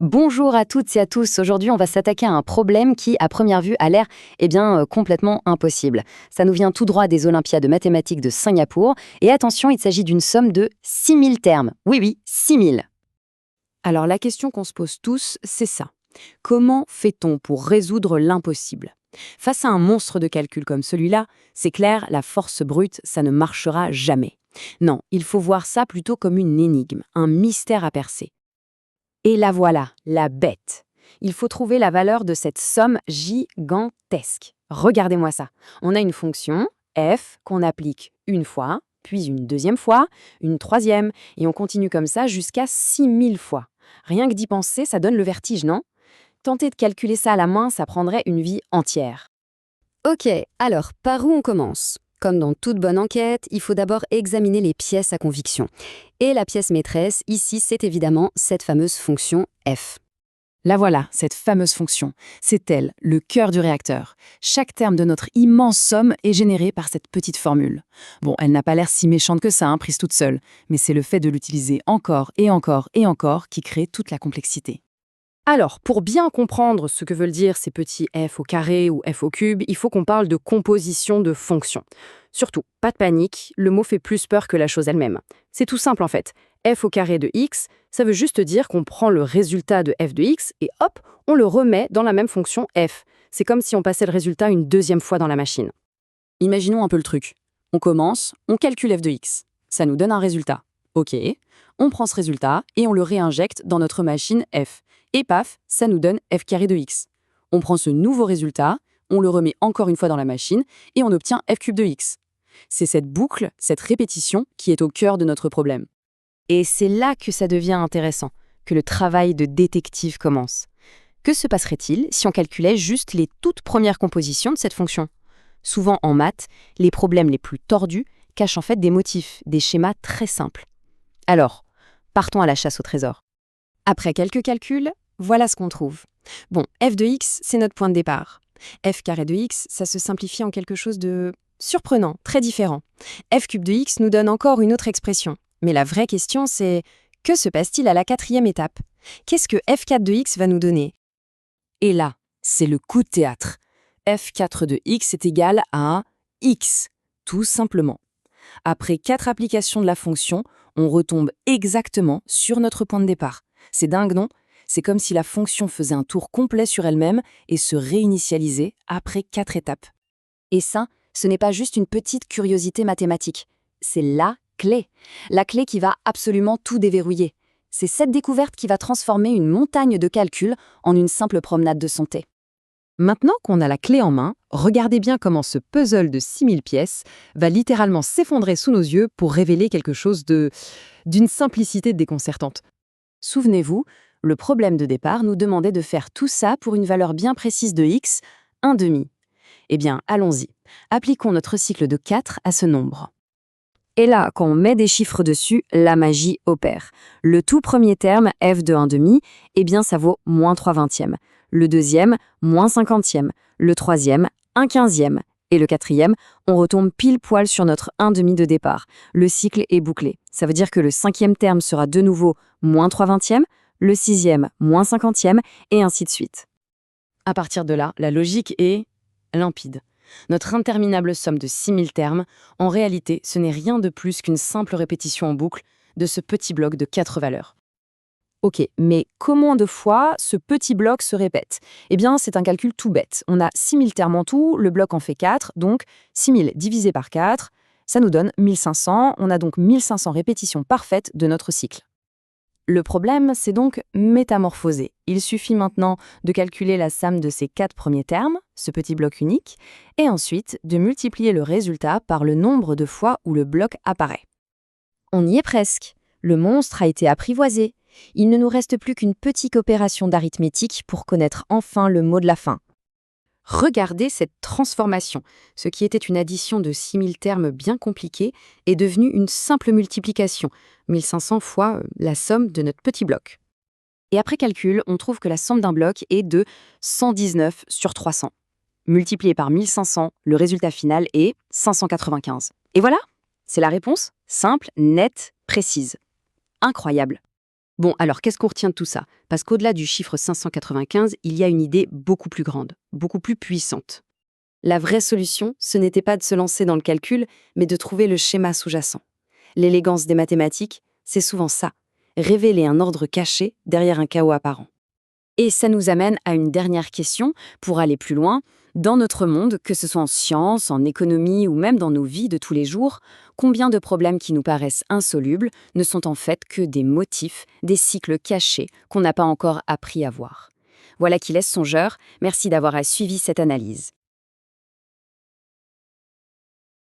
Bonjour à toutes et à tous. Aujourd'hui, on va s'attaquer à un problème qui, à première vue, a l'air complètement impossible. Ça nous vient tout droit des Olympiades de mathématiques de Singapour. Et attention, il s'agit d'une somme de 6000 termes. Oui, oui, 6000. Alors la question qu'on se pose tous, c'est ça. Comment fait-on pour résoudre l'impossible? Face à un monstre de calcul comme celui-là, c'est clair, la force brute, ça ne marchera jamais. Non, il faut voir ça plutôt comme une énigme, un mystère à percer. Et la voilà, la bête. Il faut trouver la valeur de cette somme gigantesque. Regardez-moi ça. On a une fonction, f, qu'on applique une fois, puis une deuxième fois, une troisième, et on continue comme ça jusqu'à 6000 fois. Rien que d'y penser, ça donne le vertige, non? Tenter de calculer ça à la main, ça prendrait une vie entière. Ok, alors par où on commence? Comme dans toute bonne enquête, il faut d'abord examiner les pièces à conviction. Et la pièce maîtresse, ici, c'est évidemment cette fameuse fonction f. La voilà, cette fameuse fonction. C'est elle, le cœur du réacteur. Chaque terme de notre immense somme est généré par cette petite formule. Bon, elle n'a pas l'air si méchante que ça, prise toute seule, mais c'est le fait de l'utiliser encore et encore et encore qui crée toute la complexité. Alors, pour bien comprendre ce que veulent dire ces petits f au carré ou f au cube, il faut qu'on parle de composition de fonctions. Surtout, pas de panique, le mot fait plus peur que la chose elle-même. C'est tout simple en fait. F au carré de x, ça veut juste dire qu'on prend le résultat de f de x et hop, on le remet dans la même fonction f. C'est comme si on passait le résultat une deuxième fois dans la machine. Imaginons un peu le truc. On commence, on calcule f de x. Ça nous donne un résultat. Ok, on prend ce résultat et on le réinjecte dans notre machine f. Et paf, ça nous donne f carré de x. On prend ce nouveau résultat, on le remet encore une fois dans la machine et on obtient f cube de x. C'est cette boucle, cette répétition qui est au cœur de notre problème. Et c'est là que ça devient intéressant, que le travail de détective commence. Que se passerait-il si on calculait juste les toutes premières compositions de cette fonction? Souvent en maths, les problèmes les plus tordus cachent en fait des motifs, des schémas très simples. Alors, partons à la chasse au trésor. Après quelques calculs, voilà ce qu'on trouve. Bon, f de x, c'est notre point de départ. F carré de x, ça se simplifie en quelque chose de surprenant, très différent. F cube de x nous donne encore une autre expression. Mais la vraie question, c'est que se passe-t-il à la quatrième étape? Qu'est-ce que f4 de x va nous donner? Et là, c'est le coup de théâtre. f4 de x est égal à x, tout simplement. Après 4 applications de la fonction, on retombe exactement sur notre point de départ. C'est dingue, non? C'est comme si la fonction faisait un tour complet sur elle-même et se réinitialisait après 4 étapes. Et ça, ce n'est pas juste une petite curiosité mathématique. C'est la clé. La clé qui va absolument tout déverrouiller. C'est cette découverte qui va transformer une montagne de calculs en une simple promenade de santé. Maintenant qu'on a la clé en main, regardez bien comment ce puzzle de 6000 pièces va littéralement s'effondrer sous nos yeux pour révéler quelque chose d'une simplicité déconcertante. Souvenez-vous, le problème de départ nous demandait de faire tout ça pour une valeur bien précise de x, 1/2. Eh bien, allons-y. Appliquons notre cycle de 4 à ce nombre. Et là, quand on met des chiffres dessus, la magie opère. Le tout premier terme, f de 1/2, eh bien ça vaut moins 3/20. Le deuxième, moins 50e. Le troisième, 1/15e. Et le quatrième, on retombe pile poil sur notre 1/2 de départ. Le cycle est bouclé. Ça veut dire que le cinquième terme sera de nouveau moins 3/20, le sixième, moins 50e, et ainsi de suite. À partir de là, la logique est limpide. Notre interminable somme de 6000 termes, en réalité, ce n'est rien de plus qu'une simple répétition en boucle de ce petit bloc de 4 valeurs. Ok, mais combien de fois ce petit bloc se répète? Eh bien, c'est un calcul tout bête. On a 6000 termes en tout, le bloc en fait 4, donc 6000 divisé par 4, ça nous donne 1500. On a donc 1500 répétitions parfaites de notre cycle. Le problème, c'est donc métamorphosé. Il suffit maintenant de calculer la somme de ces 4 premiers termes, ce petit bloc unique, et ensuite de multiplier le résultat par le nombre de fois où le bloc apparaît. On y est presque. Le monstre a été apprivoisé. Il ne nous reste plus qu'une petite opération d'arithmétique pour connaître enfin le mot de la fin. Regardez cette transformation. Ce qui était une addition de 6000 termes bien compliqués est devenu une simple multiplication, 1500 fois la somme de notre petit bloc. Et après calcul, on trouve que la somme d'un bloc est de 119 sur 300. Multiplié par 1500, le résultat final est 595. Et voilà, c'est la réponse, simple, nette, précise. Incroyable. Bon, alors qu'est-ce qu'on retient de tout ça? Parce qu'au-delà du chiffre 595, il y a une idée beaucoup plus grande, beaucoup plus puissante. La vraie solution, ce n'était pas de se lancer dans le calcul, mais de trouver le schéma sous-jacent. L'élégance des mathématiques, c'est souvent ça, révéler un ordre caché derrière un chaos apparent. Et ça nous amène à une dernière question, pour aller plus loin. Dans notre monde, que ce soit en sciences, en économie ou même dans nos vies de tous les jours, combien de problèmes qui nous paraissent insolubles ne sont en fait que des motifs, des cycles cachés qu'on n'a pas encore appris à voir? Voilà qui laisse songeur. Merci d'avoir suivi cette analyse.